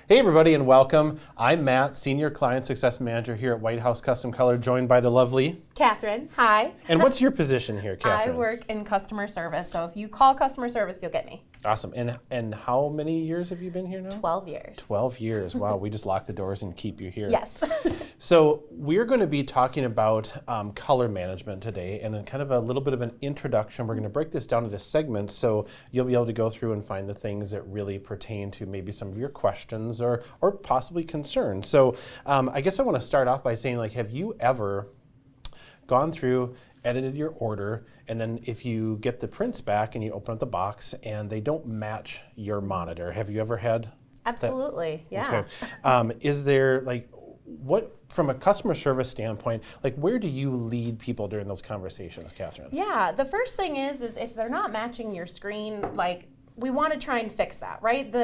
Hey everybody and welcome. I'm Matt, Senior Client Success Manager here at White House Custom Color, joined by the lovely Catherine. Hi. And what's your position here, Catherine? I work in customer service, so if you call customer service, you'll get me. Awesome. And how many years have you been here now? 12 years. 12 years. Wow, we just lock the doors and keep you here. Yes. So we're going to be talking about color management today, and then kind of a little bit of an introduction. We're going to break this down into segments so you'll be able to go through and find the things that really pertain to maybe some of your questions or possibly concerns. So I guess I want to start off by saying, like, have you ever gone through, edited your order, and then if you get the prints back and you open up the box and they don't match your monitor? Have you ever had Absolutely, yeah. Okay. Is there, like, what, from a customer service standpoint, like, where do you lead people during those conversations, Catherine? Yeah, the first thing is if they're not matching your screen, like, we want to try and fix that, right?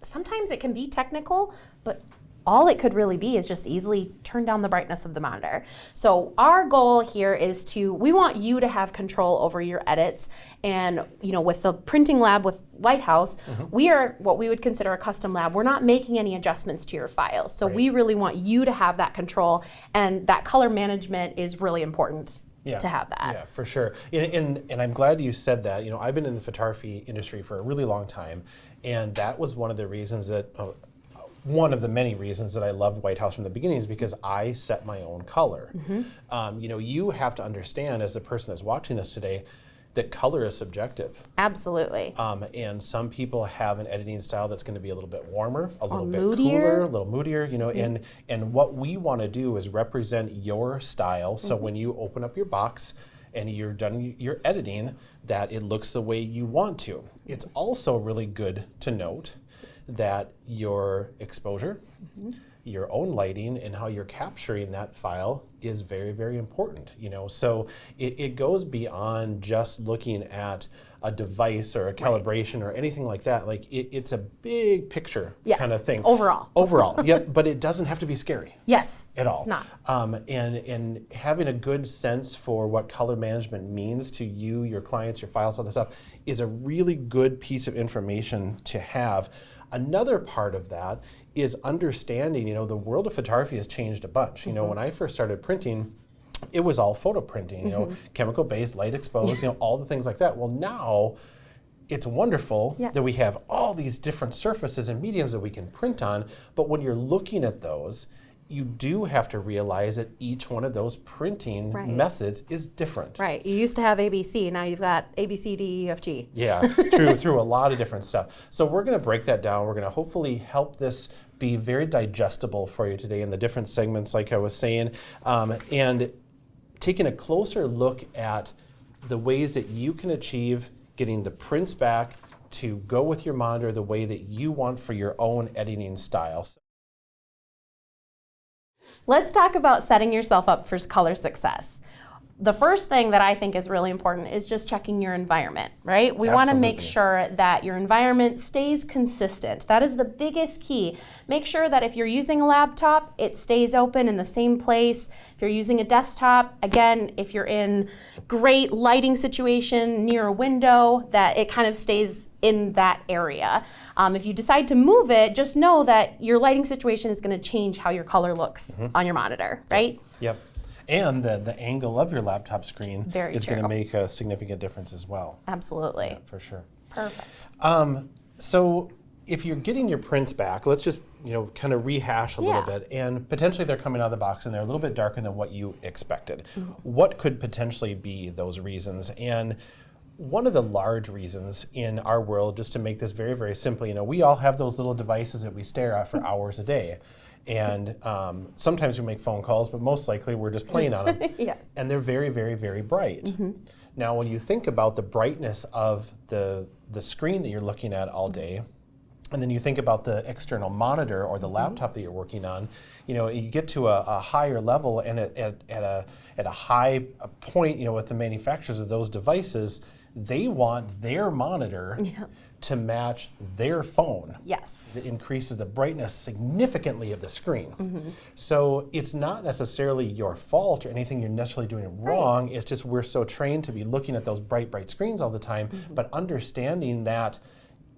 Sometimes it can be technical, but all it could really be is just easily turn down the brightness of the monitor. So our goal here is we want you to have control over your edits. And with the printing lab with White House, we are what we would consider a custom lab. We're not making any adjustments to your files. So we really want you to have that control, and that color management is really important. To have that. Yeah, for sure. And I'm glad you said that. I've been in the photography industry for a really long time, and that was one of the reasons that, one of the many reasons that I loved White House from the beginning is because I set my own color. You have to understand, as the person that's watching this today, that color is subjective. Absolutely. And some people have an editing style that's going to be a little bit warmer, a little bit moodier. cooler, a little moodier, and what we want to do is represent your style. So when you open up your box and you're done your editing, that it looks the way you want to. It's also really good to note that your exposure, your own lighting, and how you're capturing that file is very, very important. So it goes beyond just looking at a device or a calibration or anything like that. Like it's a big picture kind of thing. Overall, yep. But it doesn't have to be scary. Yes, at all. It's not. And having a good sense for what color management means to you, your clients, your files, all this stuff is a really good piece of information to have. Another part of that is understanding, the world of photography has changed a bunch. When I first started printing, it was all photo printing, chemical-based, light exposed, all the things like that. Well, now it's wonderful that we have all these different surfaces and mediums that we can print on, but when you're looking at those, you do have to realize that each one of those printing methods is different. Right. You used to have ABC, now you've got A, B, C, D, E, F, G. Yeah, through a lot of different stuff. So we're going to break that down. We're going to hopefully help this be very digestible for you today in the different segments, like I was saying, and taking a closer look at the ways that you can achieve getting the prints back to go with your monitor the way that you want for your own editing style. Let's talk about setting yourself up for color success. The first thing that I think is really important is just checking your environment, right? We want to make sure that your environment stays consistent. That is the biggest key. Make sure that if you're using a laptop, it stays open in the same place. If you're using a desktop, again, if you're in great lighting situation near a window, that it kind of stays in that area. If you decide to move it, just know that your lighting situation is going to change how your color looks on your monitor, right? Yep. And the angle of your laptop screen is going to make a significant difference as well. Absolutely. Yeah, for sure. Perfect. So if you're getting your prints back, let's just kind of rehash a little bit. And potentially they're coming out of the box and they're a little bit darker than what you expected. What could potentially be those reasons? And one of the large reasons in our world, just to make this very, very simple, we all have those little devices that we stare at for hours a day. And sometimes we make phone calls, but most likely we're just playing on them. And they're very, very, very bright. Now, when you think about the brightness of the screen that you're looking at all day, and then you think about the external monitor or the laptop that you're working on, you get to a higher level, and at a high point, with the manufacturers of those devices, they want their monitor to match their phone. Yes. It increases the brightness significantly of the screen. So it's not necessarily your fault or anything you're necessarily doing wrong. It's just we're so trained to be looking at those bright, bright screens all the time, but understanding that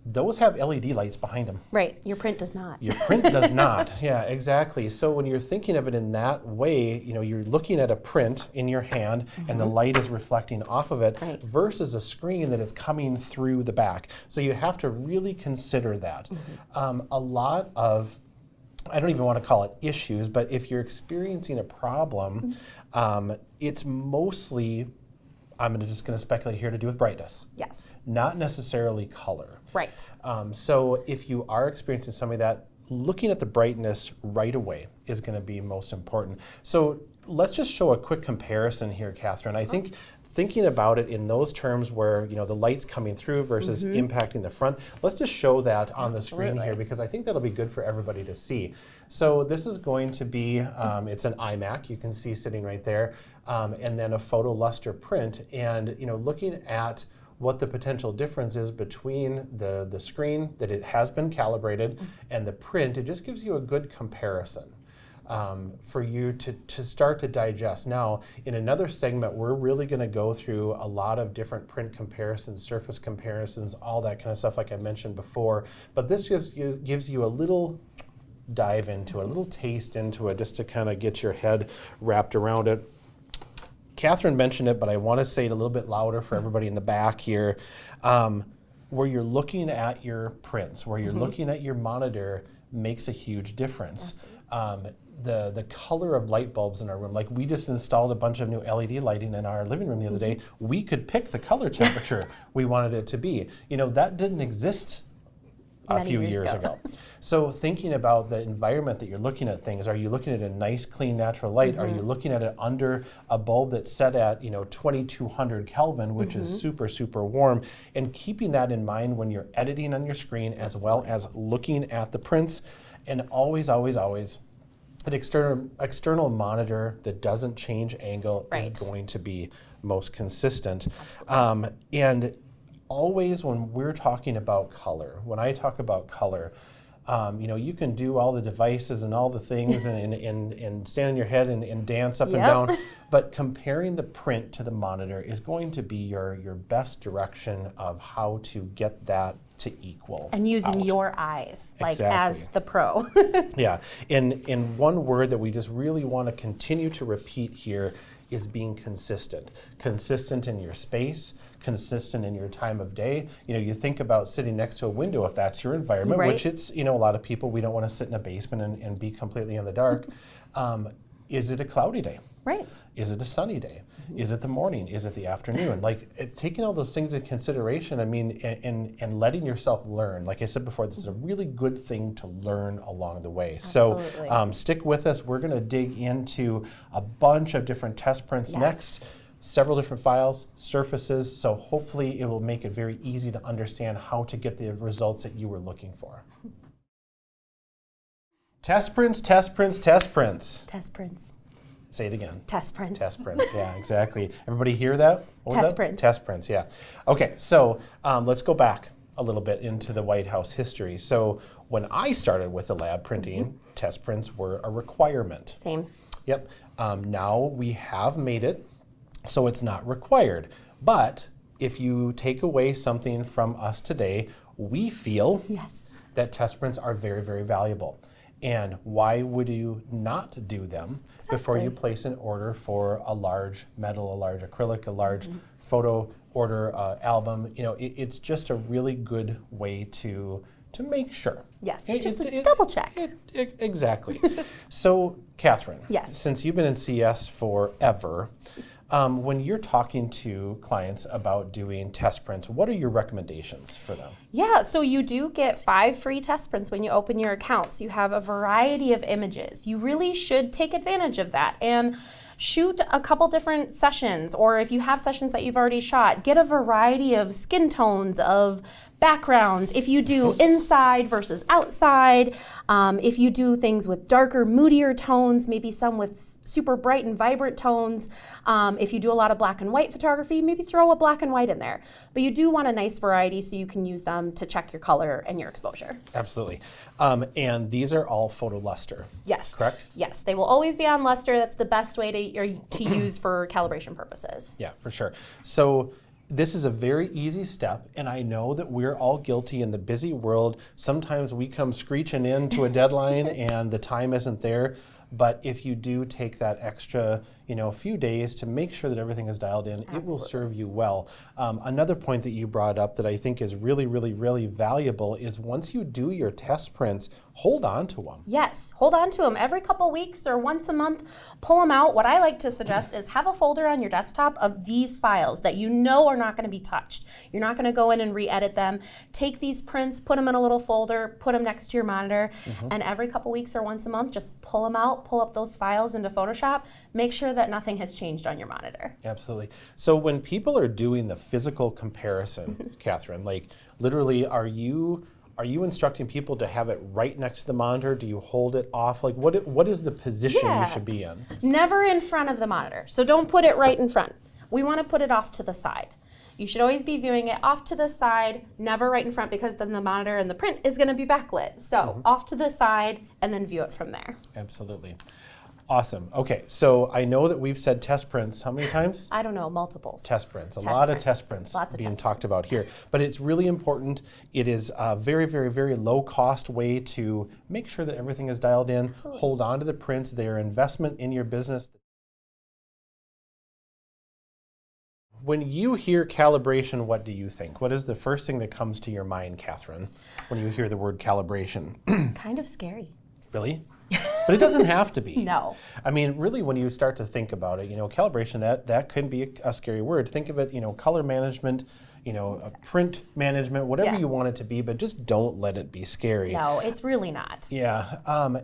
those have LED lights behind them. Right, your print does not. Your print does not. Yeah, exactly. So when you're thinking of it in that way, you're looking at a print in your hand and the light is reflecting off of it versus a screen that is coming through the back. So you have to really consider that. A lot of, I don't even want to call it issues, but if you're experiencing a problem, it's mostly, I'm just going to speculate here, to do with brightness. Yes. Not necessarily color. Right. So if you are experiencing something that, looking at the brightness right away is going to be most important. So let's just show a quick comparison here, Catherine. I think thinking about it in those terms where the light's coming through versus impacting the front, let's just show that on the screen here, because I think that'll be good for everybody to see. So this is going to be, it's an iMac, you can see sitting right there, and then a photo luster print. And looking at what the potential difference is between the screen that it has been calibrated and the print, it just gives you a good comparison. For you to start to digest. Now, in another segment, we're really going to go through a lot of different print comparisons, surface comparisons, all that kind of stuff like I mentioned before. But this gives you a little dive into it, a little taste into it, just to kind of get your head wrapped around it. Catherine mentioned it, but I want to say it a little bit louder for everybody in the back here. Where you're looking at your prints, where you're looking at your monitor, makes a huge difference. The color of light bulbs in our room, like we just installed a bunch of new LED lighting in our living room the other day. We could pick the color temperature we wanted it to be. That didn't exist a few years ago. So thinking about the environment that you're looking at things, are you looking at a nice, clean, natural light? Are you looking at it under a bulb that's set at 2200 Kelvin, which is super, super warm? And keeping that in mind when you're editing on your screen, as well as looking at the prints. And always, always, always, an external monitor that doesn't change angle is going to be most consistent. And always when we're talking about color, when I talk about color, you can do all the devices and all the things and stand on your head and dance up and down, but comparing the print to the monitor is going to be your best direction of how to get that to equal. And using your eyes, like as the pro. Yeah, and one word that we just really want to continue to repeat here is being consistent. Consistent in your space, consistent in your time of day. You think about sitting next to a window if that's your environment, which it's, a lot of people, we don't want to sit in a basement and be completely in the dark. Is it a cloudy day? Right. Is it a sunny day? Is it the morning? Is it the afternoon? Like taking all those things into consideration, and letting yourself learn. Like I said before, this is a really good thing to learn along the way. Absolutely. So stick with us. We're going to dig into a bunch of different test prints next. Several different files, surfaces, so hopefully it will make it very easy to understand how to get the results that you were looking for. Test prints, test prints, test prints. Test prints. Say it again. Test prints. Test prints, yeah, exactly. Everybody hear that? What was test that? prints. Test prints, yeah. Okay, so let's go back a little bit into the White House history. So when I started with the lab printing, test prints were a requirement. Same. Yep. Now we have made it so it's not required. But if you take away something from us today, we feel that test prints are very, very valuable. And why would you not do them before you place an order for a large metal, a large acrylic, a large photo order, album? It's just a really good way to make sure. Yes, just double check. Exactly. So, Catherine, since you've been in CS forever, when you're talking to clients about doing test prints, what are your recommendations for them? Yeah, so you do get 5 free test prints when you open your accounts. You have a variety of images. You really should take advantage of that and shoot a couple different sessions, or if you have sessions that you've already shot, get a variety of skin tones, of backgrounds. If you do inside versus outside, if you do things with darker, moodier tones, maybe some with super bright and vibrant tones. If you do a lot of black and white photography, maybe throw a black and white in there. But you do want a nice variety so you can use them to check your color and your exposure. Absolutely. And these are all photo luster. Yes. Correct? Yes, they will always be on luster. That's the best way to use for calibration purposes. Yeah, for sure. So This is a very easy step, and I know that we're all guilty in the busy world. Sometimes we come screeching into a deadline and the time isn't there. But if you do take that extra, few days to make sure that everything is dialed in, Absolutely. It will serve you well. Another point that you brought up that I think is really, really, really valuable is once you do your test prints, hold on to them. Yes, hold on to them. Every couple weeks or once a month, pull them out. What I like to suggest is have a folder on your desktop of these files that you know are not going to be touched. You're not going to go in and re-edit them. Take these prints, put them in a little folder, put them next to your monitor, and every couple weeks or once a month, just pull them out, pull up those files into Photoshop, make sure that nothing has changed on your monitor. Absolutely. So when people are doing the physical comparison, Catherine, like literally are you instructing people to have it right next to the monitor? Do you hold it off? Like what is the position you should be in? Never in front of the monitor. So don't put it right in front. We want to put it off to the side. You should always be viewing it off to the side, never right in front, because then the monitor and the print is going to be backlit. So off to the side and then view it from there. Absolutely. Awesome. Okay, so I know that we've said test prints how many times? I don't know, multiples. Test prints. A lot of test prints being talked about here. But it's really important. It is a very, very, very low cost way to make sure that everything is dialed in. Absolutely. Hold on to the prints. They are investment in your business. When you hear calibration, what do you think? What is the first thing that comes to your mind, Catherine, when you hear the word calibration? Kind of scary. Really? But it doesn't have to be. No. I mean, really, when you start to think about it, calibration, that can be a scary word. Think of it, color management, print management, whatever you want it to be, but just don't let it be scary. No, it's really not. Yeah,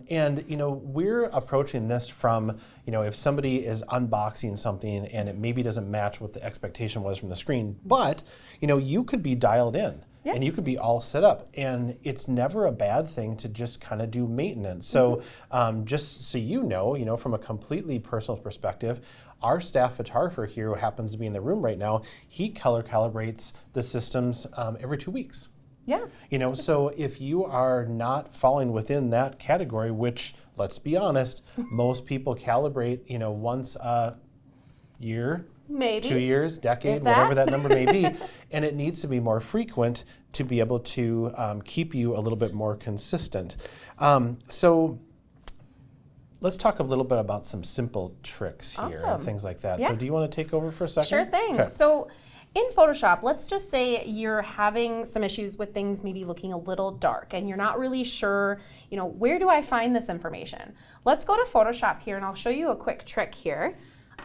and we're approaching this from, if somebody is unboxing something and it maybe doesn't match what the expectation was from the screen, but, you could be dialed in. Yeah. And you could be all set up, and it's never a bad thing to just kind of do maintenance. So just so you know, from a completely personal perspective, our staff photographer here who happens to be in the room right now, he color calibrates the systems every 2 weeks. Yeah. So if you are not falling within that category, which, let's be honest, most people calibrate, once a year, maybe 2 years, decade, whatever that number may be, and it needs to be more frequent to be able to keep you a little bit more consistent. So let's talk a little bit about some simple tricks here and things like that. Yeah. So do you want to take over for a second? Sure thing. Okay. So in Photoshop, let's just say you're having some issues with things maybe looking a little dark and you're not really sure, where do I find this information? Let's go to Photoshop here and I'll show you a quick trick here.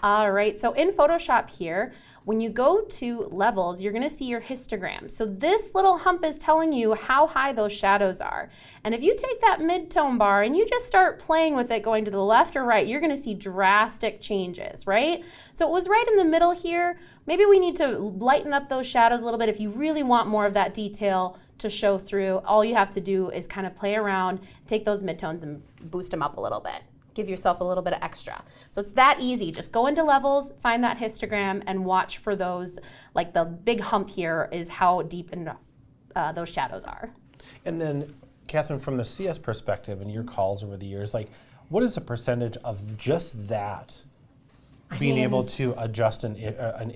All right, so in Photoshop here, when you go to levels, you're gonna see your histogram. So this little hump is telling you how high those shadows are. And if you take that mid-tone bar and you just start playing with it going to the left or right, you're gonna see drastic changes, right? So it was right in the middle here. Maybe we need to lighten up those shadows a little bit. If you really want more of that detail to show through, all you have to do is kind of play around, take those midtones and boost them up a little bit. Give yourself a little bit of extra. So it's that easy. Just go into levels, find that histogram, and watch for those, like the big hump here is how deep in those shadows are. And then, Catherine, from the CS perspective and your calls over the years, like, what is the percentage of just that being able to adjust an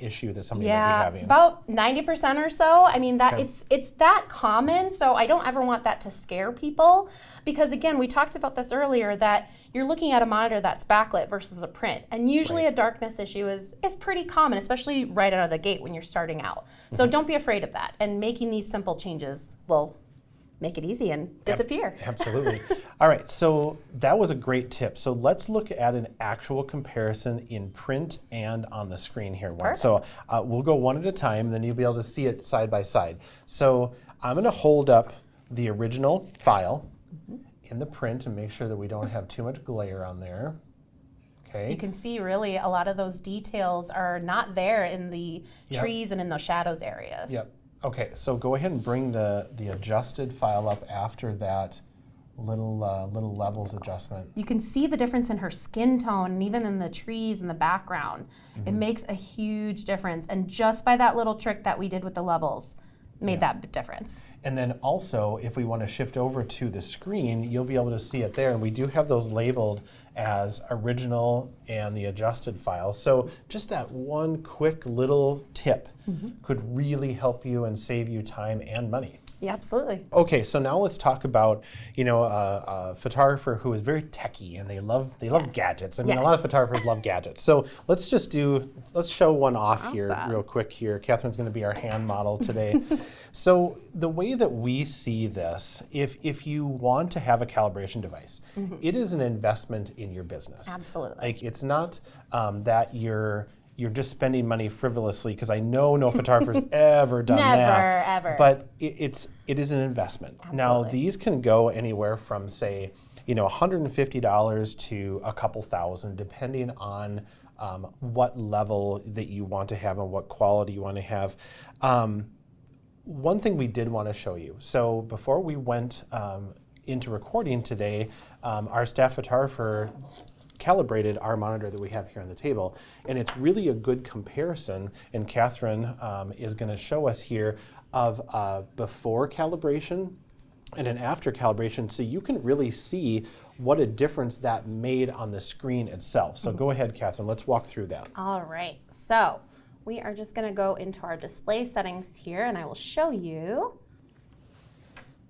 issue that somebody might be having? About 90% or so. I mean, that it's that common, so I don't ever want that to scare people, because again, we talked about this earlier, that you're looking at a monitor that's backlit versus a print, and usually a darkness issue is pretty common, especially right out of the gate when you're starting out. So don't be afraid of that, and making these simple changes will make it easy and disappear. Absolutely. All right, so that was a great tip. So let's look at an actual comparison in print and on the screen here. So we'll go one at a time, and then you'll be able to see it side by side. So I'm gonna hold up the original file in the print and make sure that we don't have too much glare on there. Okay. So you can see really a lot of those details are not there in the trees and in those shadows areas. Yep. Okay, so go ahead and bring the adjusted file up after that little levels adjustment. You can see the difference in her skin tone and even in the trees in the background. It makes a huge difference. And just by that little trick that we did with the levels, made that big difference. And then also, if we want to shift over to the screen, you'll be able to see it there. And we do have those labeled as original and the adjusted files. So just that one quick little tip could really help you and save you time and money. Yeah, absolutely. Okay, so now let's talk about, a photographer who is very techie and they love gadgets. I mean, a lot of photographers love gadgets. So let's show one off here real quick here. Catherine's going to be our hand model today. So the way that we see this, if you want to have a calibration device, it is an investment in your business. Absolutely. Like, it's not that you're just spending money frivolously, because I know no photographer's ever done that. Never, ever. But it is an investment. Absolutely. Now, these can go anywhere from, say, $150 to a couple thousand, depending on what level that you want to have and what quality you want to have. One thing we did want to show you. So before we went into recording today, our staff photographer calibrated our monitor that we have here on the table, and it's really a good comparison, and Catherine is going to show us here of before calibration and an after calibration, so you can really see what a difference that made on the screen itself. So go ahead, Catherine, let's walk through that. All right, so we are just going to go into our display settings here, and I will show you.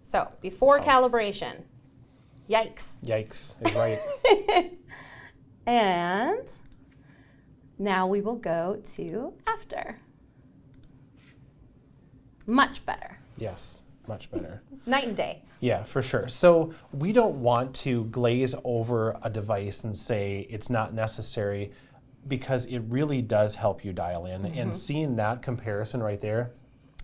So before calibration, yikes. Yikes is right. And now we will go to after. Much better. Yes, much better. Night and day. Yeah, for sure. So we don't want to glaze over a device and say it's not necessary, because it really does help you dial in. And seeing that comparison right there,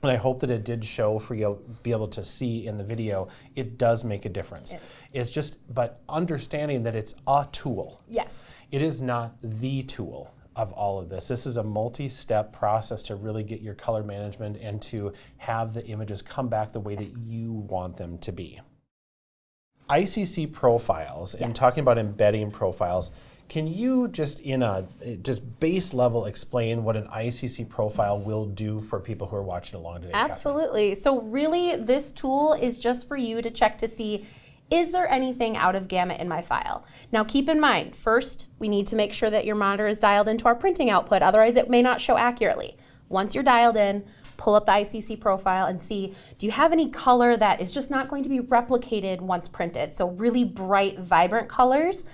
and I hope that it did show for you to be able to see in the video, it does make a difference. It's just, but understanding that it's a tool. Yes. It is not the tool of all of this. This is a multi-step process to really get your color management and to have the images come back the way that you want them to be. ICC Profiles, and talking about embedding profiles, can you just base level explain what an ICC profile will do for people who are watching along today? Absolutely. Catherine? So really, this tool is just for you to check to see, is there anything out of gamut in my file? Now keep in mind, first, we need to make sure that your monitor is dialed into our printing output, otherwise it may not show accurately. Once you're dialed in, pull up the ICC profile and see, do you have any color that is just not going to be replicated once printed? So really bright, vibrant colors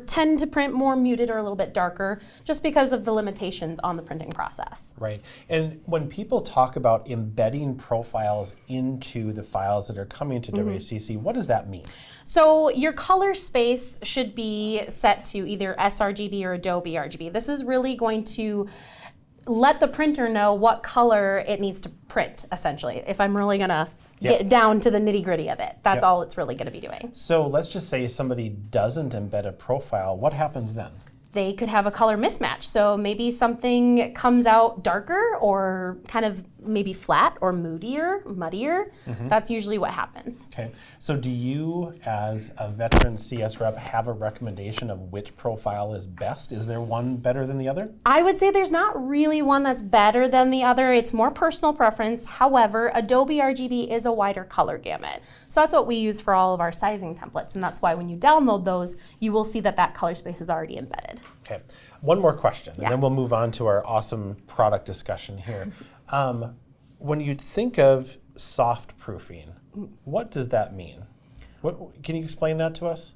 tend to print more muted or a little bit darker, just because of the limitations on the printing process. Right. And when people talk about embedding profiles into the files that are coming to WHCC, what does that mean? So your color space should be set to either sRGB or Adobe RGB. This is really going to let the printer know what color it needs to print, essentially, if I'm really gonna get down to the nitty-gritty of it. That's all it's really gonna be doing. So let's just say somebody doesn't embed a profile. What happens then? They could have a color mismatch. So maybe something comes out darker or kind of maybe flat or muddier. That's usually what happens. Okay. So do you, as a veteran CS rep, have a recommendation of which profile is best? Is there one better than the other? I would say there's not really one that's better than the other. It's more personal preference. However, Adobe RGB is a wider color gamut. So that's what we use for all of our sizing templates. And that's why when you download those, you will see that that color space is already embedded. Okay. One more question, and then we'll move on to our awesome product discussion here. When you think of soft proofing, what does that mean? Can you explain that to us?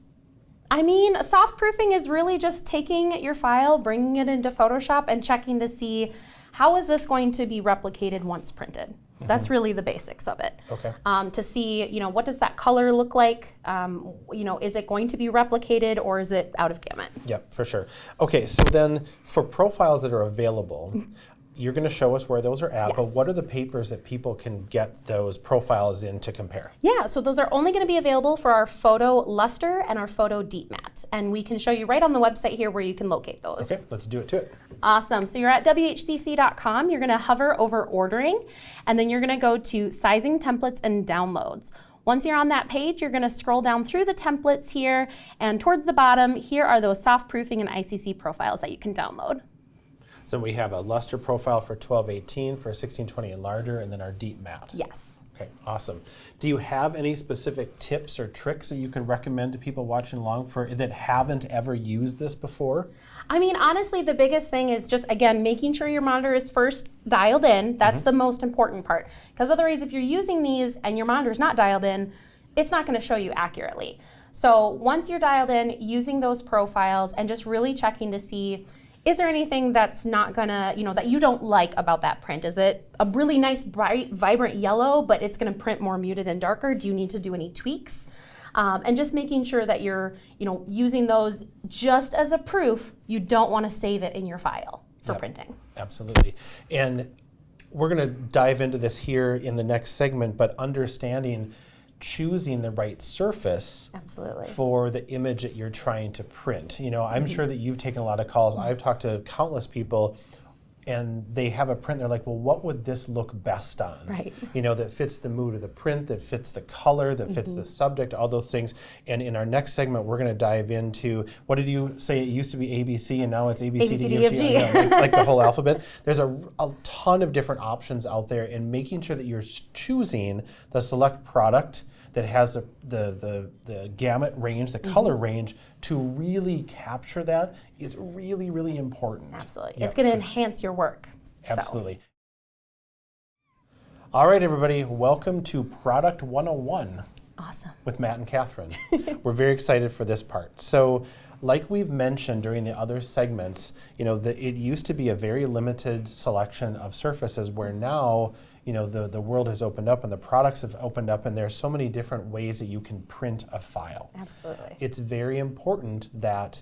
I mean, soft proofing is really just taking your file, bringing it into Photoshop, and checking to see how is this going to be replicated once printed. That's really the basics of it. Okay. To see, what does that color look like? Is it going to be replicated or is it out of gamut? Yep, for sure. Okay, so then for profiles that are available, you're going to show us where those are at, but what are the papers that people can get those profiles in to compare? Yeah, so those are only going to be available for our photo luster and our photo deep matte. And we can show you right on the website here where you can locate those. Okay, let's do it to it. Awesome. So you're at WHCC.com. You're going to hover over ordering, and then you're going to go to sizing templates and downloads. Once you're on that page, you're going to scroll down through the templates here, and towards the bottom, here are those soft proofing and ICC profiles that you can download. So we have a luster profile for 1218 for 1620 and larger, and then our deep matte. Yes. Okay, awesome. Do you have any specific tips or tricks that you can recommend to people watching along for that haven't ever used this before? I mean, honestly, the biggest thing is just, again, making sure your monitor is first dialed in. That's the most important part. Because otherwise, if you're using these and your monitor is not dialed in, it's not going to show you accurately. So once you're dialed in, using those profiles and just really checking to see, is there anything that's not gonna, that you don't like about that print? Is it a really nice, bright, vibrant yellow, but it's gonna print more muted and darker? Do you need to do any tweaks? And just making sure that you're, using those just as a proof. You don't wanna save it in your file for printing. Absolutely. And we're gonna dive into this here in the next segment, but understanding choosing the right surface for the image that you're trying to print. I'm sure that you've taken a lot of calls. I've talked to countless people, and they have a print. They're like, well, what would this look best on? Right. That fits the mood of the print, that fits the color, that fits the subject, all those things. And in our next segment, we're going to dive into, what did you say? It used to be ABC, and now it's A, B, C, D, E, F, G. Like the whole alphabet. There's a ton of different options out there, and making sure that you're choosing the select product that has the gamut range, the color range, to really capture that is really, really important. Absolutely. It's going to enhance your work. Absolutely. All right, everybody, welcome to Product 101. Awesome. With Matt and Catherine. We're very excited for this part. So, like we've mentioned during the other segments, it used to be a very limited selection of surfaces, where now, the world has opened up and the products have opened up, and there's so many different ways that you can print a file. Absolutely. It's very important that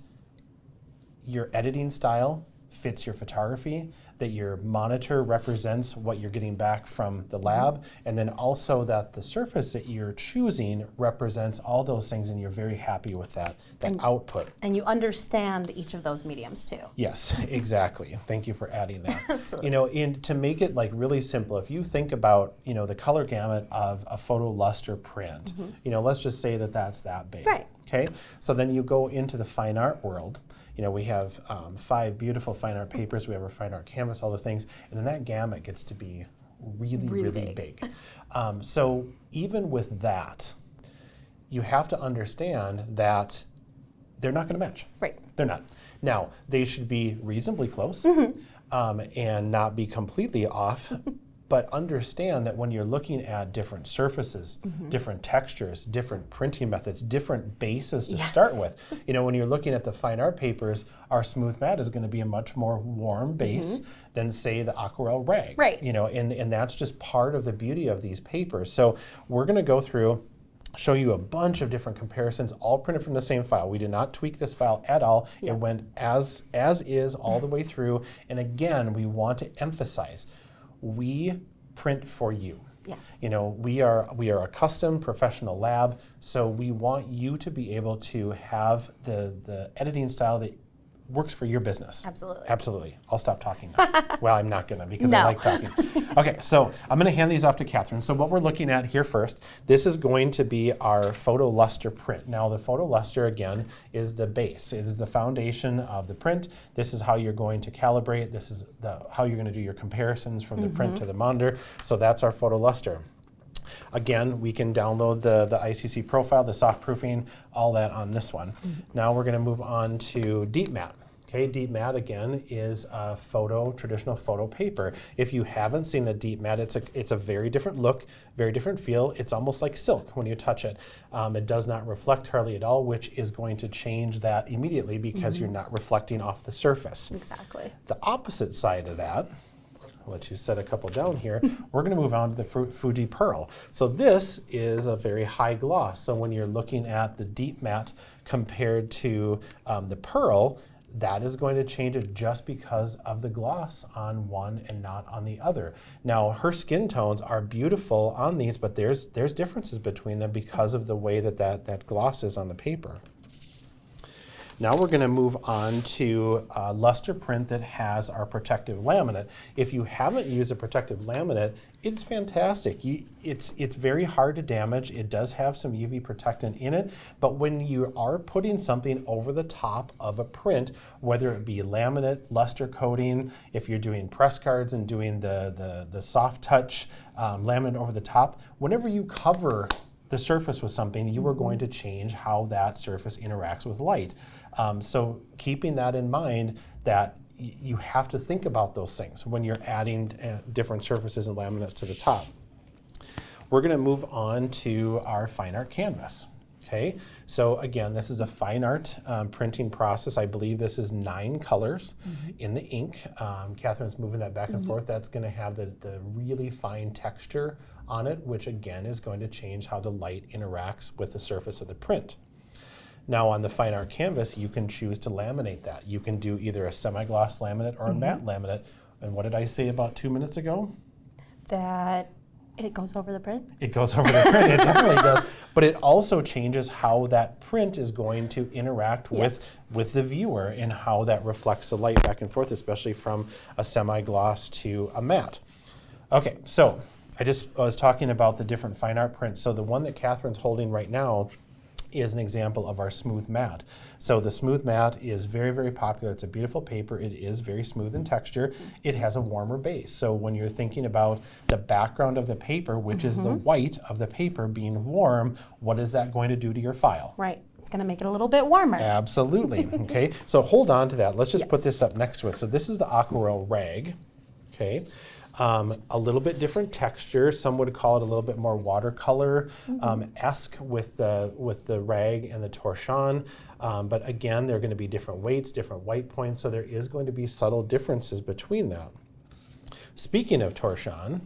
your editing style fits your photography, that your monitor represents what you're getting back from the lab, and then also that the surface that you're choosing represents all those things, and you're very happy with that output. And you understand each of those mediums too. Yes, exactly. Thank you for adding that. Absolutely. To make it really simple, if you think about the color gamut of a photo luster print, let's just say that that's that big. Right. Okay. So then you go into the fine art world. We have 5 beautiful fine art papers, we have our fine art canvas, all the things, and then that gamut gets to be really, really big. So even with that, you have to understand that they're not going to match. Right. They're not. Now, they should be reasonably close and not be completely off. But understand that when you're looking at different surfaces, different textures, different printing methods, different bases to start with. When you're looking at the fine art papers, our smooth matte is going to be a much more warm base than, say, the aquarelle rag. Right. And that's just part of the beauty of these papers. So we're going to go through, show you a bunch of different comparisons, all printed from the same file. We did not tweak this file at all. It went as is all the way through. And again, we want to emphasize, we print for you. Yes. We are a custom professional lab, so we want you to be able to have the editing style that works for your business. Absolutely. Absolutely. I'll stop talking now. Well, I'm not gonna, because I like talking. Okay, so I'm gonna hand these off to Catherine. So what we're looking at here first, this is going to be our photo luster print. Now the photo luster, again, is the base. It is the foundation of the print. This is how you're going to calibrate. This is how you're gonna do your comparisons from the print to the monitor. So that's our photo luster. Again, we can download the ICC profile, the soft proofing, all that on this one. Now we're going to move on to deep matte. Okay, deep matte again is a traditional photo paper. If you haven't seen the deep matte, it's a very different look, very different feel. It's almost like silk when you touch it. It does not reflect hardly at all, which is going to change that immediately because you're not reflecting off the surface. Exactly. The opposite side of that, I'll let you set a couple down here. We're going to move on to the Fuji Pearl. So this is a very high gloss. So when you're looking at the deep matte compared to the Pearl, that is going to change it just because of the gloss on one and not on the other. Now, her skin tones are beautiful on these, but there's differences between them because of the way that gloss is on the paper. Now we're going to move on to luster print that has our protective laminate. If you haven't used a protective laminate, it's fantastic. It's very hard to damage. It does have some UV protectant in it, but when you are putting something over the top of a print, whether it be laminate, luster coating, if you're doing press cards and doing the soft touch laminate over the top, whenever you cover the surface with something, you are going to change how that surface interacts with light. So keeping that in mind, that you have to think about those things when you're adding different surfaces and laminates to the top. We're going to move on to our fine art canvas. Okay, so again, this is a fine art printing process. I believe this is 9 colors in the ink. Catherine's moving that back and forth. That's going to have the really fine texture on it, which again is going to change how the light interacts with the surface of the print. Now on the fine art canvas, you can choose to laminate that. You can do either a semi-gloss laminate or a matte laminate. And what did I say about 2 minutes ago? That it goes over the print? It goes over the print, it definitely does. But it also changes how that print is going to interact with the viewer and how that reflects the light back and forth, especially from a semi-gloss to a matte. Okay, so I was talking about the different fine art prints. So the one that Catherine's holding right now is an example of our smooth matte. So the smooth matte is very, very popular. It's a beautiful paper. It is very smooth in texture. It has a warmer base. So when you're thinking about the background of the paper, which is the white of the paper being warm, what is that going to do to your file? Right. It's going to make it a little bit warmer. Absolutely. Okay. So hold on to that. Let's just put this up next to it. So this is the aquarelle rag. Okay. A little bit different texture. Some would call it a little bit more watercolor-esque with the rag and the torchon. But again, there are going to be different weights, different white points, so there is going to be subtle differences between that. Speaking of torchon,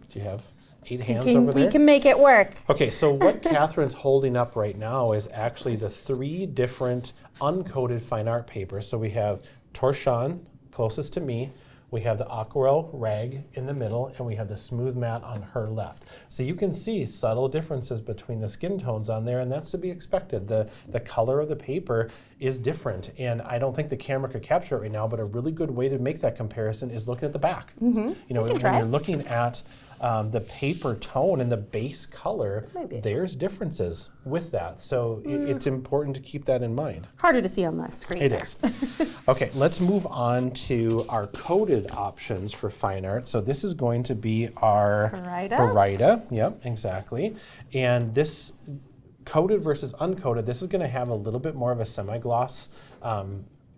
do you have 8 hands over there? We can make it work. Okay, so what Catherine's holding up right now is actually the 3 different uncoated fine art papers. So we have torchon, closest to me. We have the aquarelle rag in the middle, and we have the smooth matte on her left. So you can see subtle differences between the skin tones on there, and that's to be expected. The color of the paper is different, and I don't think the camera could capture it right now, but a really good way to make that comparison is looking at the back. You know, when you're looking at the paper tone and the base color, there's differences with that. So it's important to keep that in mind. Harder to see on the screen. It is. Okay, let's move on to our coated options for fine art. So this is going to be our Baryta. Yep, exactly. And this coated versus uncoated, this is going to have a little bit more of a semi-gloss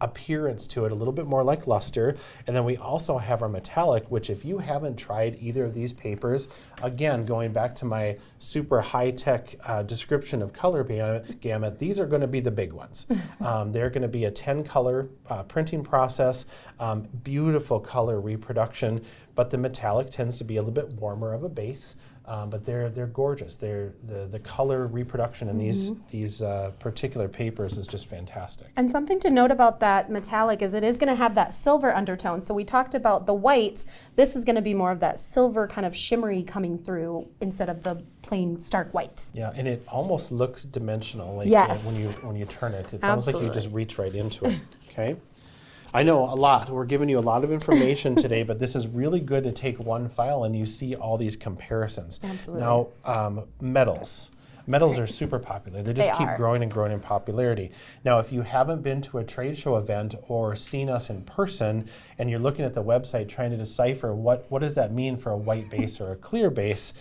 appearance to it, a little bit more like luster. And then we also have our metallic, which if you haven't tried either of these papers, again, going back to my super high-tech description of color gamut, these are going to be the big ones. They're going to be a 10-color printing process, beautiful color reproduction, but the metallic tends to be a little bit warmer of a base. But they're gorgeous. The color reproduction in these particular papers is just fantastic. And something to note about that metallic is it is going to have that silver undertone. So we talked about the whites. This is going to be more of that silver kind of shimmery coming through instead of the plain stark white. Yeah, and it almost looks dimensional when you turn it. It's almost like you just reach right into it. Okay. I know a lot. We're giving you a lot of information today, but this is really good to take one file and you see all these comparisons. Absolutely. Now, metals. Metals are super popular. They just keep growing and growing in popularity. Now, if you haven't been to a trade show event or seen us in person and you're looking at the website trying to decipher what does that mean for a white base or a clear base,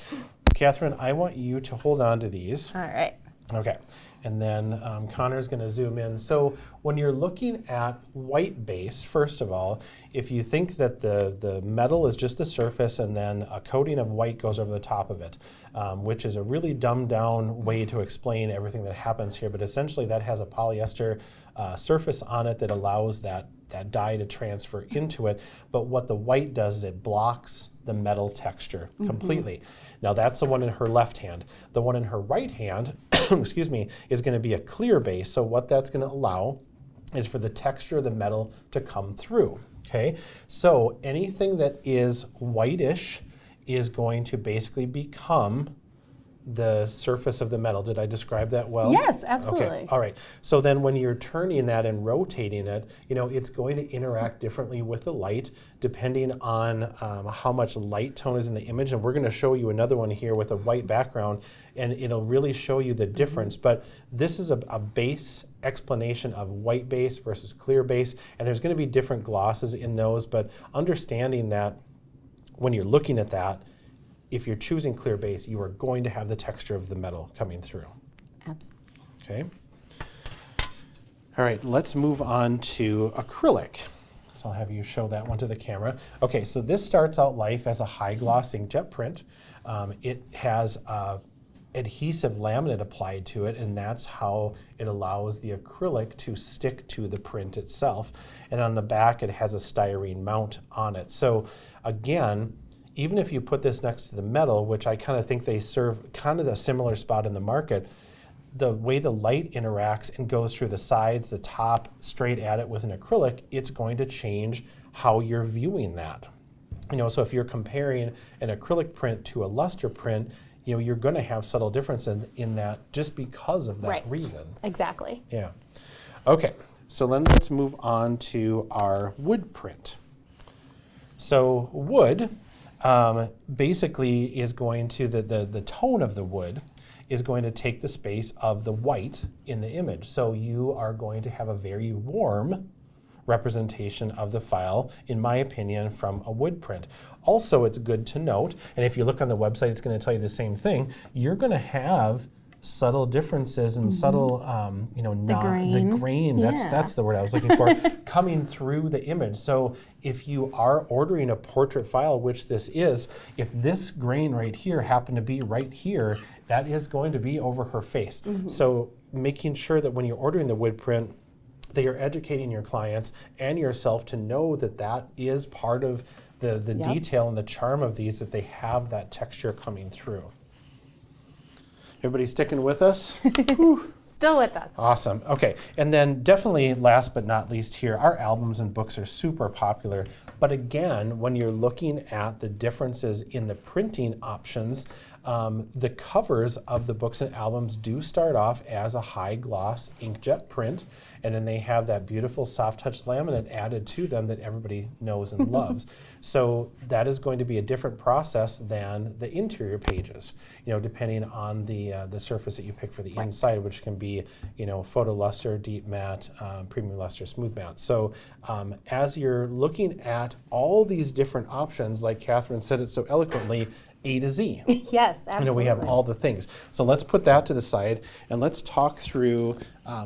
Catherine, I want you to hold on to these. All right. Okay. And then Connor's going to zoom in. So when you're looking at white base, first of all, if you think that the metal is just the surface and then a coating of white goes over the top of it, which is a really dumbed down way to explain everything that happens here, but essentially that has a polyester surface on it that allows that dye to transfer into it. But what the white does is it blocks the metal texture completely. Now that's the one in her left hand. The one in her right hand, excuse me, is going to be a clear base. So what that's going to allow is for the texture of the metal to come through. Okay, so anything that is whitish is going to basically become the surface of the metal. Did I describe that well? Yes, absolutely. Okay, all right. So then when you're turning that and rotating it, it's going to interact differently with the light depending on how much light tone is in the image. And we're going to show you another one here with a white background, and it'll really show you the difference. But this is a base explanation of white base versus clear base, and there's going to be different glosses in those, but understanding that when you're looking at that, if you're choosing clear base, you are going to have the texture of the metal coming through. Absolutely. Okay. All right, let's move on to acrylic. So I'll have you show that one to the camera. Okay, so this starts out life as a high gloss inkjet print. It has adhesive laminate applied to it, and that's how it allows the acrylic to stick to the print itself. And on the back, it has a styrene mount on it. So again, even if you put this next to the metal, which I kind of think they serve kind of a similar spot in the market, the way the light interacts and goes through the sides, the top, straight at it with an acrylic, it's going to change how you're viewing that. So if you're comparing an acrylic print to a luster print, you're going to have subtle differences in that just because of that reason. Exactly. Yeah. Okay, so then let's move on to our wood print. So wood basically is going to, the tone of the wood is going to take the space of the white in the image. So you are going to have a very warm representation of the file, in my opinion, from a wood print. Also, it's good to note, and if you look on the website, it's going to tell you the same thing, you're going to have subtle differences and subtle, the grain, that's the word I was looking for, coming through the image. So if you are ordering a portrait file, which this is, if this grain right here happened to be right here, that is going to be over her face. So making sure that when you're ordering the wood print, that you're educating your clients and yourself to know that that is part of the detail and the charm of these, that they have that texture coming through. Everybody sticking with us? Still with us. Awesome. Okay. And then definitely last but not least here, our albums and books are super popular. But again, when you're looking at the differences in the printing options, the covers of the books and albums do start off as a high gloss inkjet print, and then they have that beautiful soft touch laminate added to them that everybody knows and loves. So that is going to be a different process than the interior pages, depending on the surface that you pick for the inside, which can be, photo luster, deep matte, premium luster, smooth matte. So as you're looking at all these different options, like Catherine said it so eloquently, A to Z. Yes, absolutely. We have all the things. So let's put that to the side and let's talk through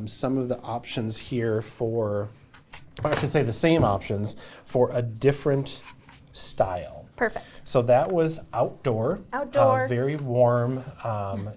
some of the options here for, I should say the same options for a different style. Perfect. So that was outdoor. Outdoor. Very warm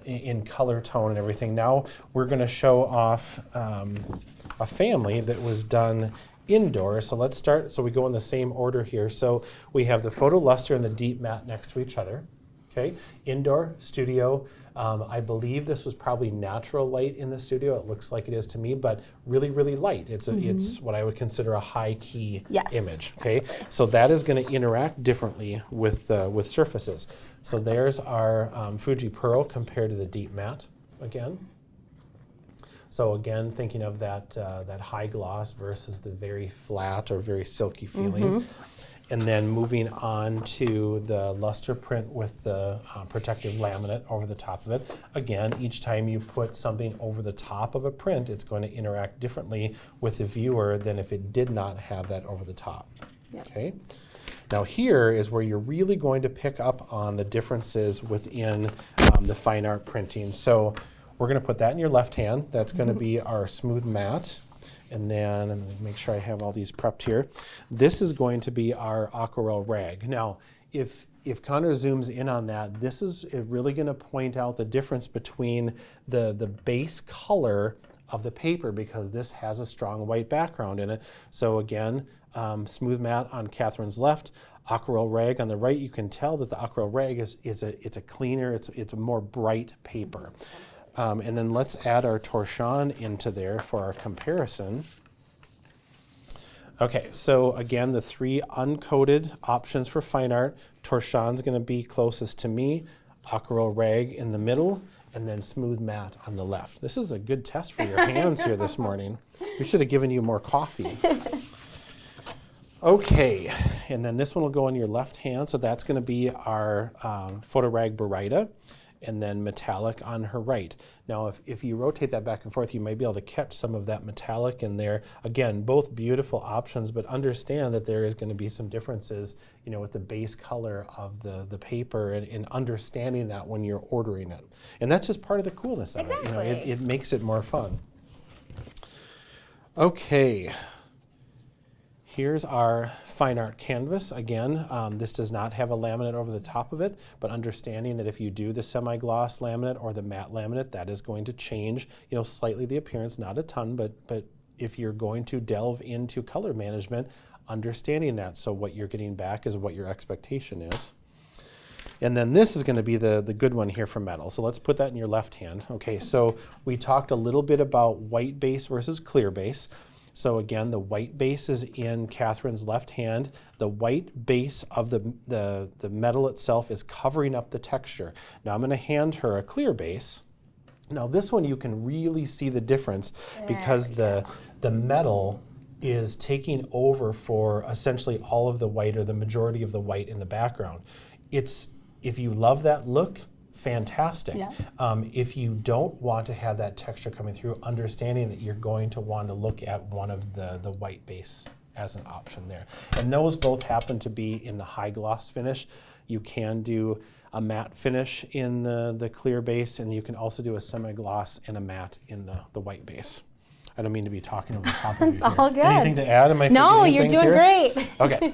in color tone and everything. Now we're going to show off a family that was done indoor. So let's start, so we go in the same order here. So we have the photo luster and the deep matte next to each other. Okay, indoor, studio. I believe this was probably natural light in the studio. It looks like it is to me, but really, really light. It's it's what I would consider a high key image. Okay, absolutely. So that is going to interact differently with surfaces. So there's our Fuji Pearl compared to the deep matte again. So again, thinking of that high gloss versus the very flat or very silky feeling. And then moving on to the luster print with the protective laminate over the top of it. Again, each time you put something over the top of a print, it's going to interact differently with the viewer than if it did not have that over the top. Okay. Now here is where you're really going to pick up on the differences within the fine art printing. So we're going to put that in your left hand. That's going to be our smooth matte. And then, I'm going to make sure I have all these prepped here. This is going to be our aquarelle rag. Now, if Connor zooms in on that, this is really going to point out the difference between the base color of the paper, because this has a strong white background in it. So again, smooth matte on Catherine's left, aquarelle rag on the right. You can tell that the aquarelle rag is a cleaner, it's a more bright paper. And then let's add our torchon into there for our comparison. Okay, so again, the three uncoated options for fine art. Torchon's going to be closest to me. aquarelle rag in the middle, and then smooth matte on the left. This is a good test for your hands here this morning. We should have given you more coffee. Okay, and then this one will go in your left hand, so that's going to be our photo rag Barita, and then metallic on her right. Now, if you rotate that back and forth, you might be able to catch some of that metallic in there. Again, both beautiful options, but understand that there is going to be some differences, you know, with the base color of the paper, and understanding that when you're ordering it. And that's just part of the coolness of it. You know, it makes it more fun. Okay. Here's our fine art canvas. Again, this does not have a laminate over the top of it, but understanding that if you do the semi-gloss laminate or the matte laminate, that is going to change, you know, slightly the appearance, not a ton, but if you're going to delve into color management, understanding that, so what you're getting back is what your expectation is. And then this is going to be the good one here for metal. So let's put that in your left hand. Okay, so we talked a little bit about white base versus clear base. So again, the white base is in Catherine's left hand. The white base of the metal itself is covering up the texture. Now I'm going to hand her a clear base. Now this one you can really see the difference because the metal is taking over for essentially all of the white, or the majority of the white in the background. If you love that look, fantastic. Yeah. If you don't want to have that texture coming through, understanding that you're going to want to look at one of the white base as an option there. And those both happen to be in the high gloss finish. You can do a matte finish in the clear base, and you can also do a semi-gloss and a matte in the white base. I don't mean to be talking over the top of you. It's all good. Anything to add? Am I No, you're doing great. Okay.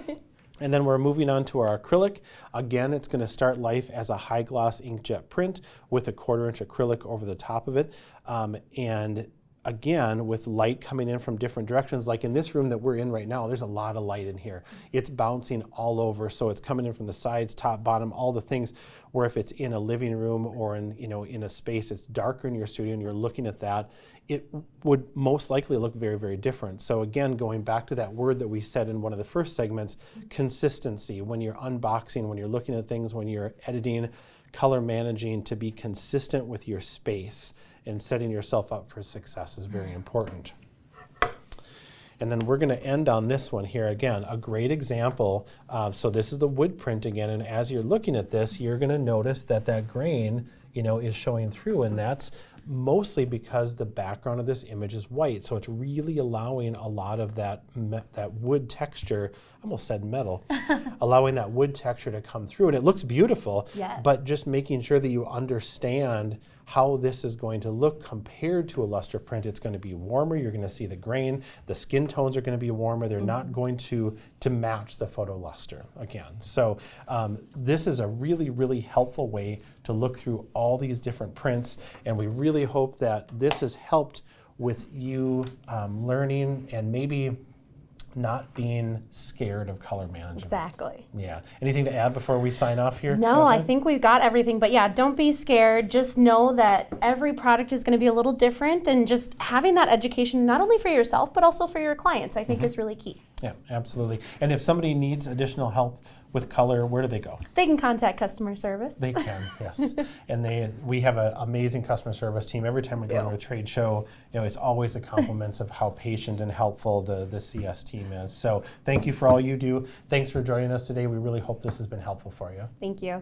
And then we're moving on to our acrylic. Again, it's going to start life as a high gloss inkjet print with a 1/4 inch acrylic over the top of it. And again, with light coming in from different directions, like in this room that we're in right now, there's a lot of light in here. It's bouncing all over, so it's coming in from the sides, top, bottom, all the things, where if it's in a living room or in a space that's darker in your studio and you're looking at that, it would most likely look very, very different. So again, going back to that word that we said in one of the first segments, consistency. When you're unboxing, when you're looking at things, when you're editing, color managing, to be consistent with your space and setting yourself up for success is very important. And then we're going to end on this one here. Again, a great example. So this is the wood print again, and as you're looking at this, you're going to notice that grain, is showing through, and that's mostly because the background of this image is white. So it's really allowing a lot of that wood texture, I almost said metal, allowing that wood texture to come through. And it looks beautiful, yes, but just making sure that you understand how this is going to look compared to a luster print. It's going to be warmer. You're going to see the grain. The skin tones are going to be warmer. They're not going to match the photo luster again. So this is a really, really helpful way to look through all these different prints. And we really hope that this has helped with you learning and maybe not being scared of color management. Exactly. Yeah. Anything to add before we sign off here? No, Catherine? I think we've got everything. But yeah, don't be scared. Just know that every product is going to be a little different, and just having that education, not only for yourself, but also for your clients, I think is really key. Yeah, absolutely. And if somebody needs additional help with color, where do they go? They can contact customer service. They can, yes. And we have an amazing customer service team. Every time we go to a trade show, it's always a compliments of how patient and helpful the CS team is. So thank you for all you do. Thanks for joining us today. We really hope this has been helpful for you. Thank you.